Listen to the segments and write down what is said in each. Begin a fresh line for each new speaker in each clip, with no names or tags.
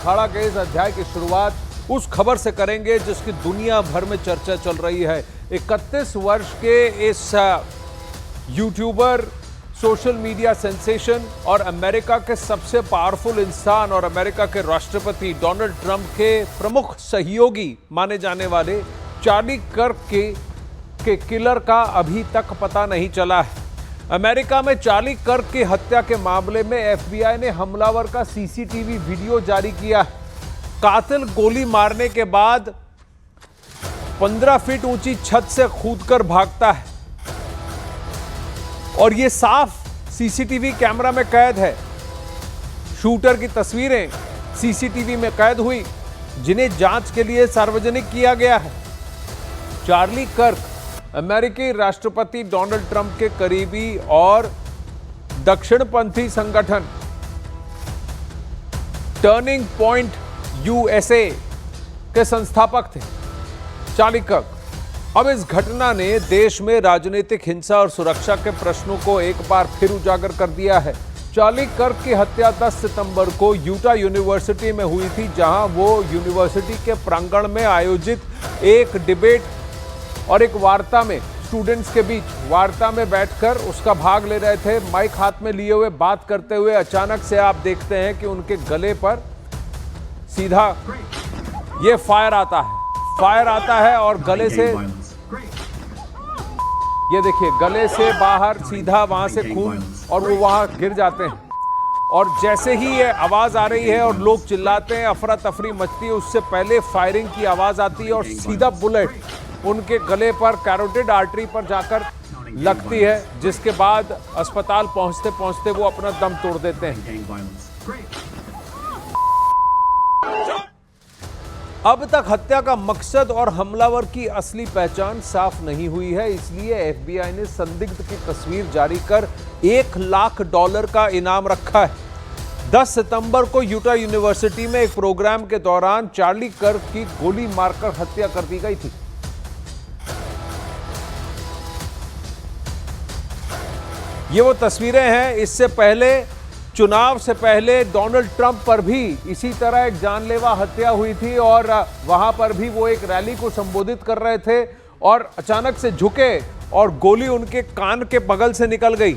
अखाड़ा के इस अध्याय की शुरुआत उस खबर से करेंगे जिसकी दुनिया भर में चर्चा चल रही है। 31 वर्ष के इस यूट्यूबर, सोशल मीडिया सेंसेशन और अमेरिका के सबसे पावरफुल इंसान और अमेरिका के राष्ट्रपति डोनाल्ड ट्रंप के प्रमुख सहयोगी माने जाने वाले चार्ली कर्क के किलर का अभी तक पता नहीं चला है। अमेरिका में चार्ली कर्क की हत्या के मामले में एफबीआई ने हमलावर का सीसीटीवी वीडियो जारी किया। कातिल गोली मारने के बाद 15 फीट ऊंची छत से कूदकर भागता है और यह साफ सीसीटीवी कैमरा में कैद है। शूटर की तस्वीरें सीसीटीवी में कैद हुई, जिन्हें जांच के लिए सार्वजनिक किया गया है। चार्ली कर्क अमेरिकी राष्ट्रपति डोनाल्ड ट्रंप के करीबी और दक्षिणपंथी संगठन टर्निंग पॉइंट यूएसए के संस्थापक थे। चार्ली कर्क। अब इस घटना ने देश में राजनीतिक हिंसा और सुरक्षा के प्रश्नों को एक बार फिर उजागर कर दिया है। चार्ली कर्क की हत्या 10 सितंबर को यूटा यूनिवर्सिटी में हुई थी, जहां वो यूनिवर्सिटी के प्रांगण में आयोजित एक डिबेट और एक वार्ता में स्टूडेंट्स के बीच वार्ता में बैठकर उसका भाग ले रहे थे। माइक हाथ में लिए हुए बात करते हुए अचानक से आप देखते हैं कि उनके गले पर सीधा ये फायर आता है और गले से, ये देखिए, गले से बाहर सीधा वहां से खून और वो वहां गिर जाते हैं। और जैसे ही ये आवाज आ रही है और लोग चिल्लाते हैं, अफरा तफरी मचती है, उससे पहले फायरिंग की आवाज आती है और सीधा बुलेट उनके गले पर कैरोटिड आर्टरी पर जाकर लगती है, जिसके बाद अस्पताल पहुंचते पहुंचते वो अपना दम तोड़ देते हैं। अब तक हत्या का मकसद और हमलावर की असली पहचान साफ नहीं हुई है, इसलिए एफबीआई ने संदिग्ध की तस्वीर जारी कर $1 लाख का इनाम रखा है। 10 सितंबर को यूटा यूनिवर्सिटी में एक प्रोग्राम के दौरान चार्ली कर्क की गोली मारकर हत्या कर दी गई थी। ये वो तस्वीरें हैं। इससे पहले, चुनाव से पहले डोनाल्ड ट्रंप पर भी इसी तरह एक जानलेवा हत्या हुई थी और वहां पर भी वो एक रैली को संबोधित कर रहे थे और अचानक से झुके और गोली उनके कान के बगल से निकल गई।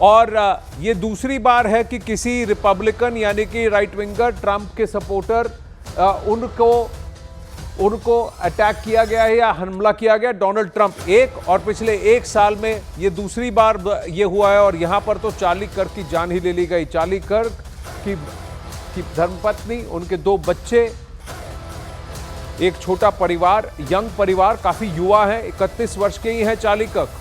और ये दूसरी बार है कि किसी रिपब्लिकन यानी कि राइट विंगर ट्रंप के सपोर्टर उनको अटैक किया गया है या हमला किया गया। डोनाल्ड ट्रंप एक और पिछले 1 साल में ये दूसरी बार ये हुआ है और यहां पर तो चार्ली कर्क की जान ही ले ली गई। चार्ली कर्क की धर्मपत्नी, उनके 2 बच्चे, एक छोटा परिवार, यंग परिवार, काफी युवा है, 31 वर्ष के ही है चार्ली कर्क।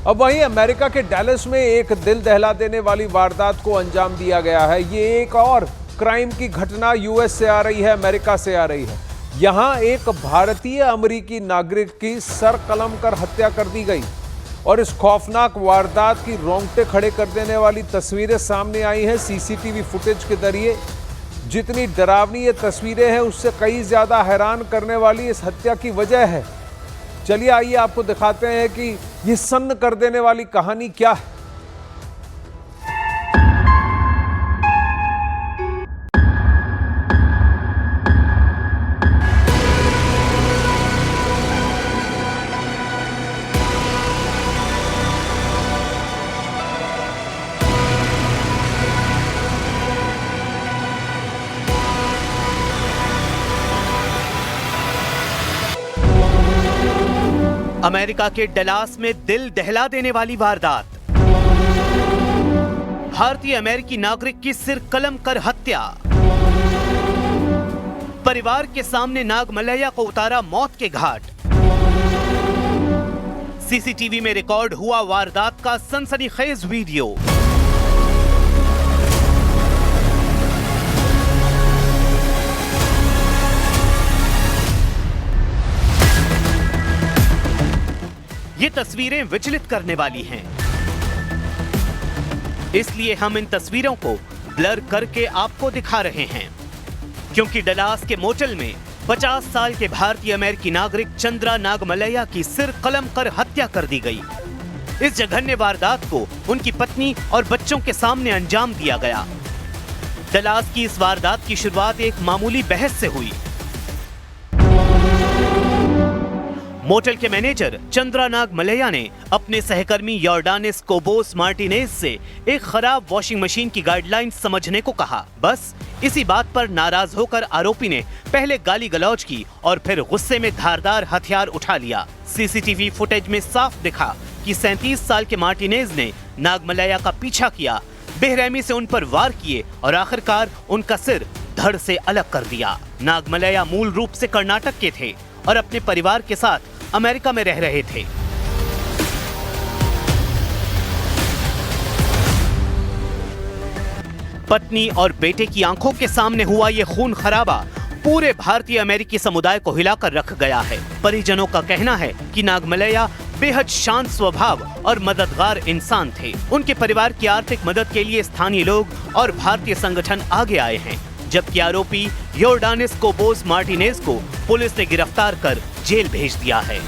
अब वहीं अमेरिका के डैलस में एक दिल दहला देने वाली वारदात को अंजाम दिया गया है। ये एक और क्राइम की घटना यूएस से आ रही है, अमेरिका से आ रही है। यहां एक भारतीय अमेरिकी नागरिक की सर कलम कर हत्या कर दी गई और इस खौफनाक वारदात की रोंगटे खड़े कर देने वाली तस्वीरें सामने आई हैं सीसीटीवी फुटेज के जरिए। जितनी डरावनी ये तस्वीरें हैं, उससे कई ज्यादा हैरान करने वाली इस हत्या की वजह है। चलिए आइए आपको दिखाते हैं कि ये सन्न कर देने वाली कहानी क्या है।
अमेरिका के डलास में दिल दहला देने वाली वारदात। भारतीय अमेरिकी नागरिक की सिर कलम कर हत्या। परिवार के सामने नागमलैया को उतारा मौत के घाट। सीसीटीवी में रिकॉर्ड हुआ वारदात का सनसनीखेज वीडियो। ये तस्वीरें विचलित करने वाली हैं, इसलिए हम इन तस्वीरों को ब्लर करके आपको दिखा रहे हैं, क्योंकि डलास के मोटेल में 50 साल के भारतीय अमेरिकी नागरिक चंद्रा नागमलैया की सिर कलम कर हत्या कर दी गई। इस जघन्य वारदात को उनकी पत्नी और बच्चों के सामने अंजाम दिया गया। डलास की इस वारदात की शुरुआत एक मामूली बहस से हुई। मोटेल के मैनेजर चंद्रा नाग मलैया ने अपने सहकर्मी योर्डानिस कोबोस मार्टिनेज से एक खराब वॉशिंग मशीन की गाइडलाइंस समझने को कहा। बस इसी बात पर नाराज होकर आरोपी ने पहले गाली गलौज की और फिर गुस्से में धारदार हथियार उठा लिया। सीसीटीवी फुटेज में साफ दिखा कि 37 साल के मार्टिनेज ने नागमलैया का पीछा किया, बेरहमी से उन पर वार किए और आखिरकार उनका सिर धड़ से अलग कर दिया। नागमलैया मूल रूप से कर्नाटक के थे और अपने परिवार के साथ अमेरिका में रह रहे थे। पत्नी और बेटे की आंखों के सामने हुआ ये खून खराबा पूरे भारतीय अमेरिकी समुदाय को हिलाकर रख गया है। परिजनों का कहना है कि नागमलैया बेहद शांत स्वभाव और मददगार इंसान थे। उनके परिवार की आर्थिक मदद के लिए स्थानीय लोग और भारतीय संगठन आगे आए हैं, जबकि आरोपी योर्डानिस कोबोस मार्टिनेज को पुलिस ने गिरफ्तार कर जेल भेज दिया है।